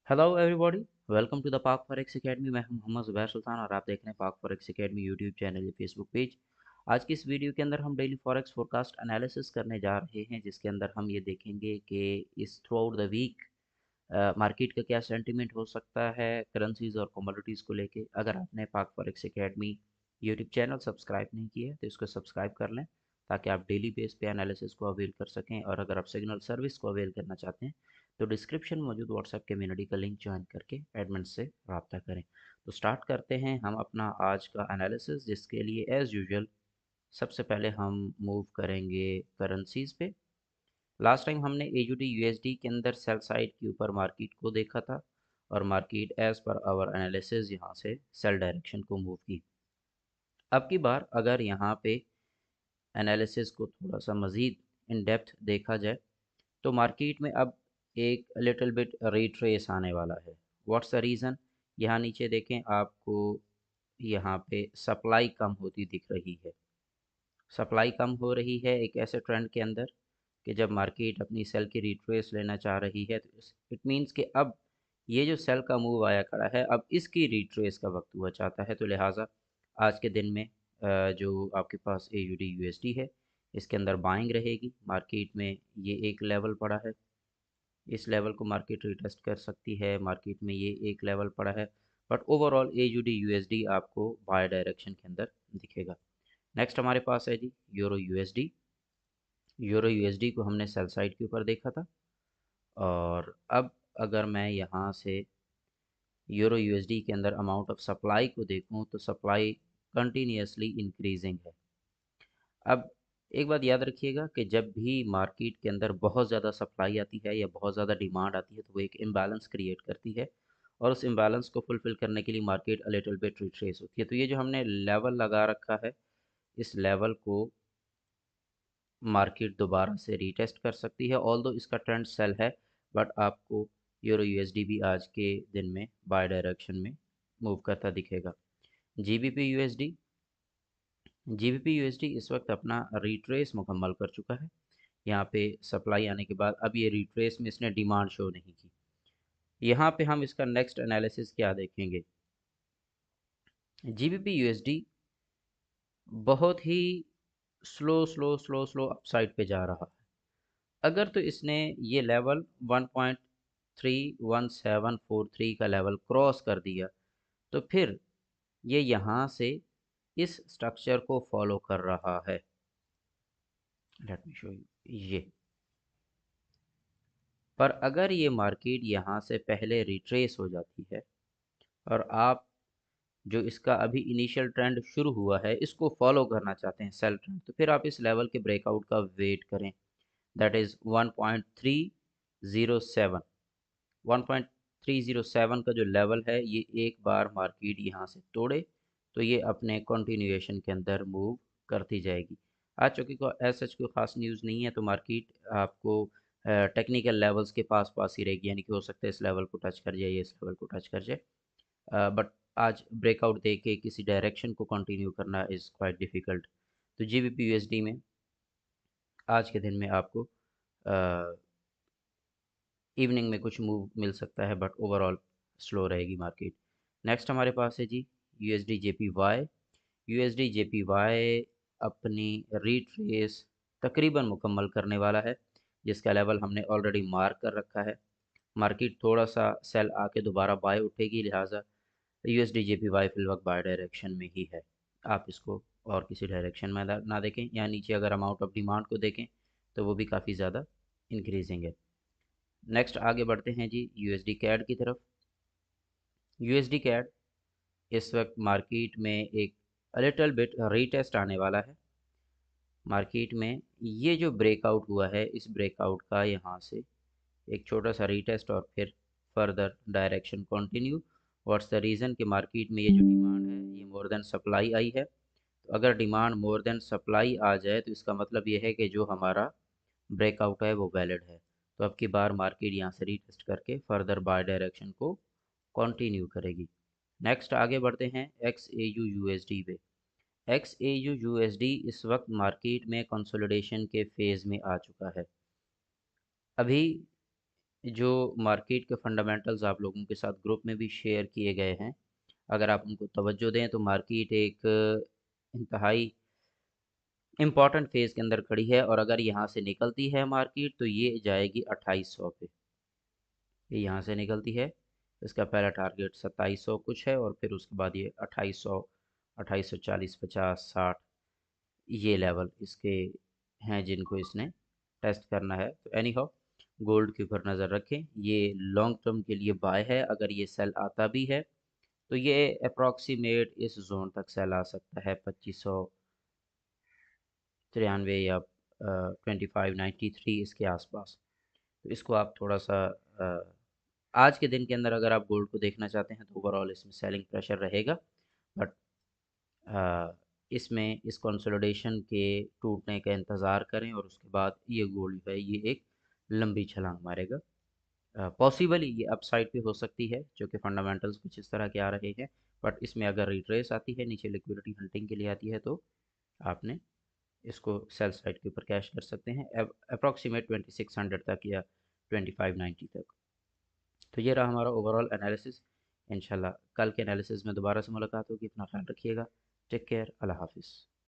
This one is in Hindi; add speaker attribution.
Speaker 1: Hello everybody. Welcome to the Pak forex academy. मैं हूं मोहम्मद ज़ुबैर सुल्तान और आप देख रहे हैं पाक फॉरेक्स एकेडमी यूट्यूब चैनल या फेसबुक पेज। आज की इस वीडियो के अंदर हम डेली फॉरेक्स फोरकास्ट एनालिसिस करने जा रहे हैं, जिसके अंदर हम ये देखेंगे कि इस throughout the week market का क्या सेंटीमेंट हो सकता है करेंसीज और कमोडिटीज़ को लेके। अगर आपने पाक forex academy YouTube channel subscribe नहीं किया है तो इसको सब्सक्राइब कर लें, ताकि आप डेली बेस पे एनालिसिस को अवेल कर सकें। और अगर आप सिग्नल सर्विस को अवेल करना चाहते हैं तो डिस्क्रिप्शन में मौजूद व्हाट्सएप कम्युनिटी का लिंक ज्वाइन करके एडमिन से रब्ता करें। तो स्टार्ट करते हैं हम अपना आज का एनालिसिस, जिसके लिए एज़ यूजुअल सबसे पहले हम मूव करेंगे करेंसीज पे। लास्ट टाइम हमने AUD USD के अंदर सेल साइड के ऊपर मार्केट को देखा था और market as per our analysis यहाँ से सेल डायरेक्शन को मूव की। अब की बार अगर यहाँ पे एनालिसिस को थोड़ा सा मज़ीद इन डेप्थ देखा जाए तो मार्केट में अब एक लिटिल बिट रिट्रेस आने वाला है। What's the reason? यहाँ नीचे देखें, आपको यहाँ पे सप्लाई कम होती दिख रही है। सप्लाई कम हो रही है एक ऐसे ट्रेंड के अंदर कि जब मार्केट अपनी सेल की रिट्रेस लेना चाह रही है तो इट मीन्स कि अब ये जो सेल का मूव आया खड़ा है, अब इसकी रिट्रेस का वक्त हुआ चाहता है। तो लिहाजा आज के दिन में जो आपके पास AUD USD है, इसके अंदर बाइंग रहेगी। मार्केट में ये एक लेवल पड़ा है, इस लेवल को मार्केट रिटेस्ट कर सकती है। मार्केट में ये एक लेवल पड़ा है, बट ओवरऑल AUD USD आपको बाय डायरेक्शन के अंदर दिखेगा। नेक्स्ट हमारे पास है जी यूरो USD। यूरो USD को हमने सेल साइड के ऊपर देखा था, और अब अगर मैं यहाँ से यूरो USD के अंदर अमाउंट ऑफ सप्लाई को देखूँ तो सप्लाई कंटिन्यूसली इंक्रीजिंग है। अब एक बात याद रखिएगा कि जब भी मार्केट के अंदर बहुत ज़्यादा सप्लाई आती है या बहुत ज़्यादा डिमांड आती है तो वो एक इम्बैलेंस क्रिएट करती है, और उस इम्बैलेंस को फुलफ़िल करने के लिए market a little bit retrace होती है। तो ये जो हमने लेवल लगा रखा है, इस लेवल को मार्केट दोबारा से रीटेस्ट कर सकती है। ऑल्दो इसका ट्रेंड सेल है, बट आपको यूरो USD भी आज के दिन में बाय डायरेक्शन में मूव करता दिखेगा। GBP USD इस वक्त अपना रिट्रेस मुकम्मल कर चुका है। यहाँ पे सप्लाई आने के बाद अब ये रिट्रेस में इसने डिमांड शो नहीं की। यहाँ पे हम इसका नेक्स्ट एनालिसिस क्या देखेंगे? GBP USD बहुत ही स्लो अपसाइड पे जा रहा है। अगर तो इसने ये लेवल 1.31743 का लेवल क्रॉस कर दिया तो फिर ये यहाँ से इस स्ट्रक्चर को फॉलो कर रहा है। लेट मी शो यू ये। पर अगर ये मार्केट यहाँ से पहले रिट्रेस हो जाती है और आप जो इसका अभी इनिशियल ट्रेंड शुरू हुआ है इसको फॉलो करना चाहते हैं, सेल ट्रेंड, तो फिर आप इस लेवल के ब्रेकआउट का वेट करें। That is 1.307। 1.307 का जो लेवल है, ये एक बार मार्केट यहाँ से तोड़े तो ये अपने कंटिन्यूएशन के अंदर मूव करती जाएगी। आज चूँकि को एज सच कोई ख़ास न्यूज़ नहीं है तो मार्केट आपको टेक्निकल लेवल्स के पास पास ही रहेगी, यानी कि हो सकता है इस लेवल को टच कर जाए या इस लेवल को टच कर जाए। बट आज ब्रेकआउट दे के किसी डायरेक्शन को कंटिन्यू करना इज़ क्वाइट डिफ़िकल्ट। तो GBP USD में आज के दिन में आपको इवनिंग में कुछ मूव मिल सकता है, बट ओवरऑल स्लो रहेगी मार्केट। नेक्स्ट हमारे पास है जी USD JPY। USD JPY अपनी रिट्रेस तकरीबन मुकम्मल करने वाला है, जिसका लेवल हमने ऑलरेडी मार्क कर रखा है। मार्केट थोड़ा सा सेल आके दोबारा बाय उठेगी, लिहाजा USD JPY फिलवक्त बाय डायरेक्शन में ही है। आप इसको और किसी डायरेक्शन में ना देखें। यहाँ नीचे अगर अमाउंट ऑफ डिमांड को देखें तो वो भी काफ़ी ज़्यादा इंक्रीजिंग है। नेक्स्ट आगे बढ़ते हैं जी USD CAD की तरफ। USD CAD इस वक्त मार्केट में एक लिटिल बिट रीटेस्ट आने वाला है। मार्केट में ये जो ब्रेकआउट हुआ है, इस ब्रेकआउट का यहाँ से एक छोटा सा रीटेस्ट और फिर further direction continue. What's the reason कि मार्केट में ये जो डिमांड है ये मोर देन सप्लाई आई है। तो अगर डिमांड मोर देन सप्लाई आ जाए तो इसका मतलब ये है कि जो हमारा ब्रेकआउट है वो वैलिड है। तो अब की बार मार्केट यहाँ से रीटेस्ट करके फर्दर बाय डायरेक्शन को कंटिन्यू करेगी। नेक्स्ट आगे बढ़ते हैं XAU USD पे। XAU USD इस वक्त मार्केट में कंसोलिडेशन के फेज़ में आ चुका है। अभी जो मार्केट के फंडामेंटल्स आप लोगों के साथ ग्रुप में भी शेयर किए गए हैं, अगर आप उनको तवज्जो दें तो मार्केट एक इंतहाई इम्पॉर्टेंट फेज़ के अंदर खड़ी है और अगर यहाँ से निकलती है मार्केट तो ये जाएगी 2800 पे। ये यहाँ से निकलती है, इसका पहला टारगेट 2700 कुछ है और फिर उसके बाद ये 2800, 2840, 50, 60 ये लेवल इसके हैं जिनको इसने टेस्ट करना है। तो एनी हाउ गोल्ड के ऊपर नज़र रखें, ये लॉन्ग टर्म के लिए बाय है। अगर ये सेल आता भी है तो ये अप्रॉक्सीमेट इस जोन तक सेल आ सकता है 2593 या 2593 इसके आसपास। तो इसको आप थोड़ा सा आज के दिन के अंदर अगर आप गोल्ड को देखना चाहते हैं तो ओवरऑल इसमें सेलिंग प्रेशर रहेगा। बट इसमें इस कंसोलिडेशन के टूटने का इंतज़ार करें और उसके बाद ये गोल्ड है ये एक लंबी छलांग मारेगा। पॉसिबली ये अपसाइड पे हो सकती है जो कि फंडामेंटल्स कुछ इस तरह के आ रहे हैं। बट इसमें अगर रिट्रेस आती है नीचे लिक्विडिटी हंटिंग के लिए आती है तो आपने इसको सेल साइड के ऊपर कैश कर सकते हैं अप्रॉक्सीमेट 2600 तक या 2590 तक। तो ये रहा हमारा ओवरऑल एनालिसिस। इंशाल्लाह कल के एनालिसिस में दोबारा से मुलाकात होगी। अपना ख्याल रखिएगा। Take care. अल्लाह हाफिज़।